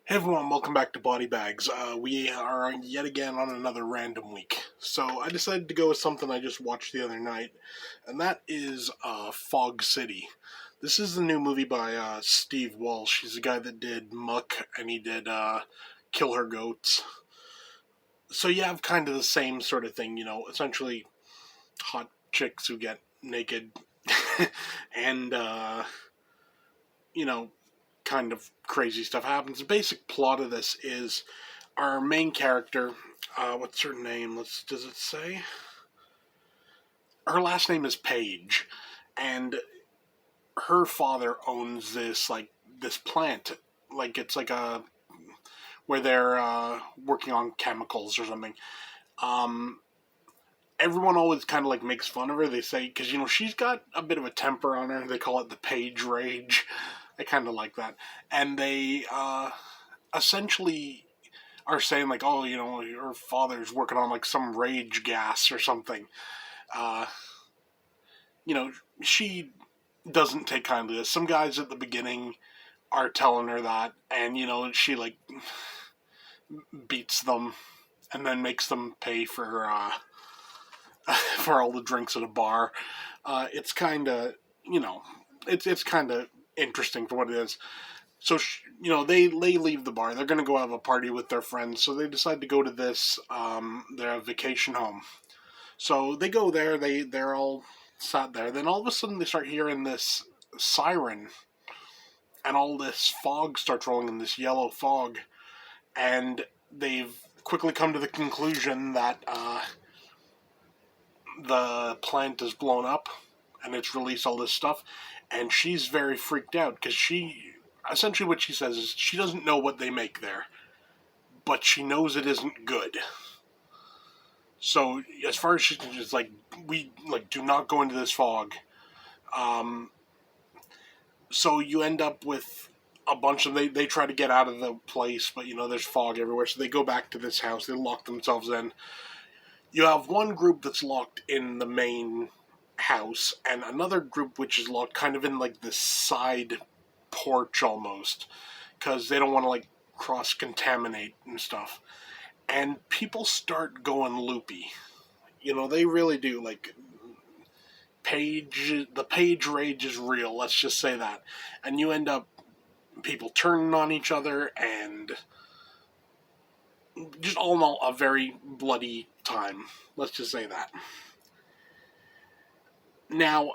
Hey everyone, welcome back to Body Bags. We are yet again on another random week. So I decided to go with something I just watched the other night, and that is Fog City. This is the new movie by Steve Walsh. He's the guy that did Muck, and he did Kill Her Goats. So you have kind of the same sort of thing, essentially hot chicks who get naked and, you know, kind of crazy stuff happens. The basic plot of this is our main character. What's her name? Does it say? Her last name is Paige, and her father owns this plant. Like it's like a where they're working on chemicals or something. Um, Everyone always kind of like makes fun of her. They say because she's got a bit of a temper on her. They call it the Paige rage. I kind of like that, and they essentially are saying like, oh, your father's working on like some rage gas or something. Uh, you know, she doesn't take kindly to this. Some guys at the beginning are telling her that, and she like beats them and then makes them pay for for all the drinks at a bar. It's kind of it's kind of interesting for what it is. So they leave the bar. They're gonna go have a party with their friends. So they decide to go to this their vacation home. So they go there. They're all sat there. Then all of a sudden they start hearing this siren, and all this fog starts rolling in, this yellow fog, and they've quickly come to the conclusion that the plant is blown up, and it's released all this stuff, and she's very freaked out because she essentially what she says is she doesn't know what they make there, but she knows it isn't good. So as far as she's just like, we like do not go into this fog. Um, so you end up with a bunch of they try to get out of the place, but there's fog everywhere. So they go back to this house. They lock themselves in. You have one group that's locked in the main house, and another group which is locked kind of in like this side porch almost, because they don't want to like cross contaminate and stuff. And people start going loopy. They really do. Like the Page rage is real. Let's just say that, and you end up people turning on each other, and just all in all, a very bloody time. Let's just say that. Now,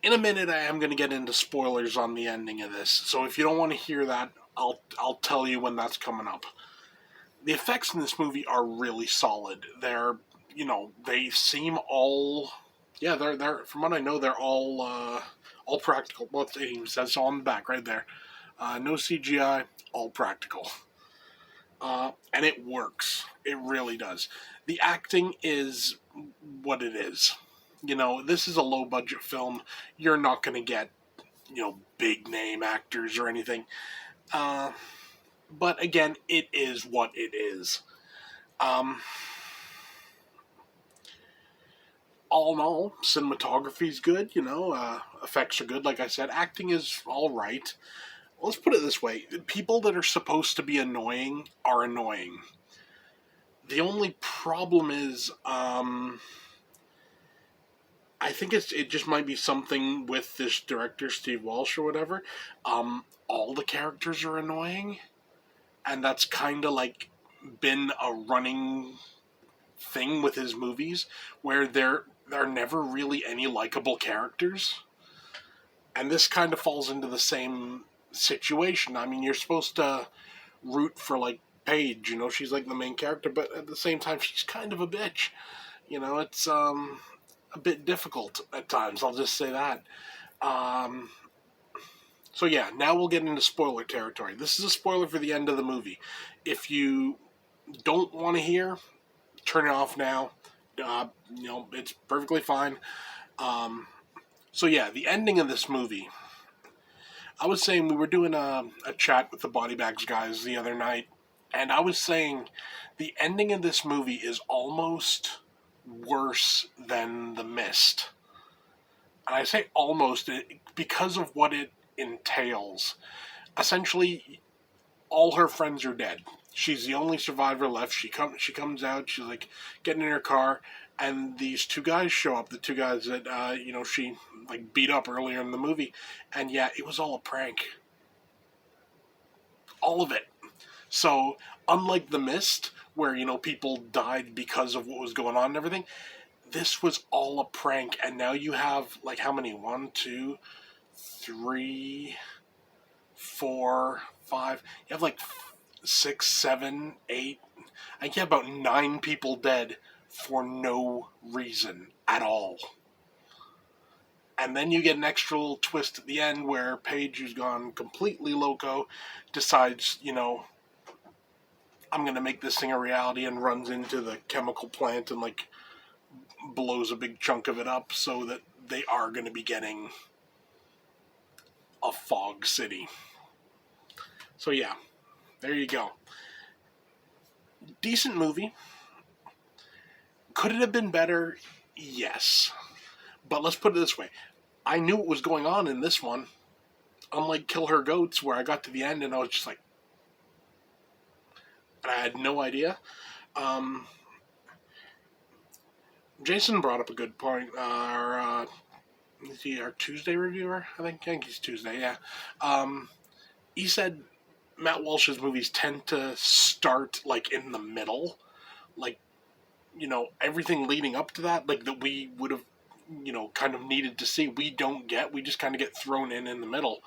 in a minute, I am going to get into spoilers on the ending of this. So if you don't want to hear that, I'll tell you when that's coming up. The effects in this movie are really solid. They seem all, yeah, they're from what I know, they're all practical. Well, it even says so on the back right there. No CGI, all practical. And it works. It really does. The acting is what it is. This is a low budget film. You're not going to get, big name actors or anything. But again, it is what it is. Um, all in all, cinematography's good. Effects are good. Like I said, acting is all right. Let's put it this way: people that are supposed to be annoying are annoying. The only problem is, I think it just might be something with this director Steve Walsh or whatever. All the characters are annoying, and that's kind of like been a running thing with his movies, where there are never really any likable characters, and this kind of falls into the same situation. I mean, you're supposed to root for like Paige, she's like the main character, but at the same time, she's kind of a bitch. It's a bit difficult at times. I'll just say that. Um, so yeah, now we'll get into spoiler territory. This is a spoiler for the end of the movie. If you don't want to hear, turn it off now. It's perfectly fine. Um, so yeah, the ending of this movie. I was saying we were doing a chat with the Body Bags guys the other night, and I was saying the ending of this movie is almost worse than The Mist. And I say almost because of what it entails. Essentially, all her friends are dead. She's the only survivor left. She comes out. She's like getting in her car, and these two guys show up. The two guys that she like beat up earlier in the movie, and yeah, it was all a prank. All of it. So unlike The Mist, where people died because of what was going on and everything, this was all a prank. And now you have like how many? 1, 2, 3, 4, 5. You have like 6, 7, 8. I think you have about 9 people dead for no reason at all. And then you get an extra little twist at the end where Paige, who's gone completely loco, decides, I'm going to make this thing a reality, and runs into the chemical plant and like blows a big chunk of it up so that they are going to be getting a Fog City. So yeah, there you go. Decent movie. Could it have been better? Yes. But let's put it this way. I knew what was going on in this one. Unlike Kill Her Goats, where I got to the end and I was just like... I had no idea. Jason brought up a good point. Is he our Tuesday reviewer? I think he's Tuesday, yeah. He said Matt Walsh's movies tend to start, like, in the middle. Like, everything leading up to that, like, that we would have, kind of needed to see, we don't get. We just kind of get thrown in the middle.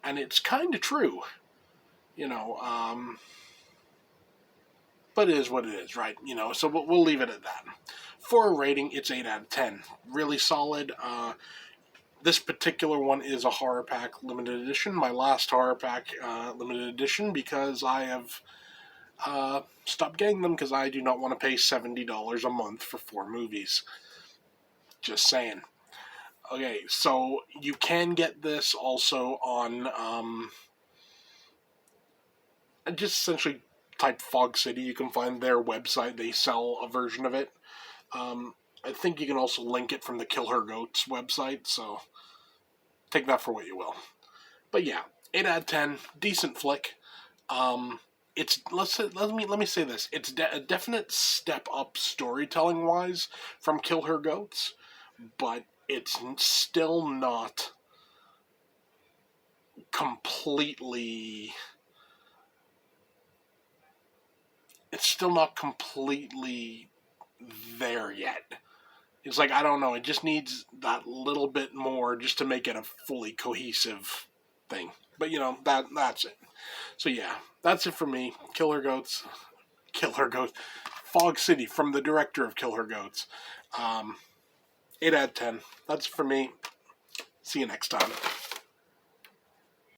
And it's kind of true. But it is what it is, right? So we'll leave it at that. For a rating, it's 8 out of 10. Really solid. This particular one is a Horror Pack limited edition. My last Horror Pack limited edition, because I have stopped getting them because I do not want to pay $70 a month for 4 movies. Just saying. Okay, so you can get this also on just essentially type Fog City. You can find their website. They sell a version of it. I think you can also link it from the Kill Her Goats website, so take that for what you will. But yeah, 8 out of 10, decent flick. It's let me say this. It's a definite step up storytelling wise from Kill Her Goats, but it's still not completely. It's still not completely there yet. It's like, I don't know, it just needs that little bit more just to make it a fully cohesive thing. But that's it. So yeah, that's it for me. Kill Her Goats. Fog City, from the director of Kill Her Goats. 8 out of 10. That's for me. See you next time.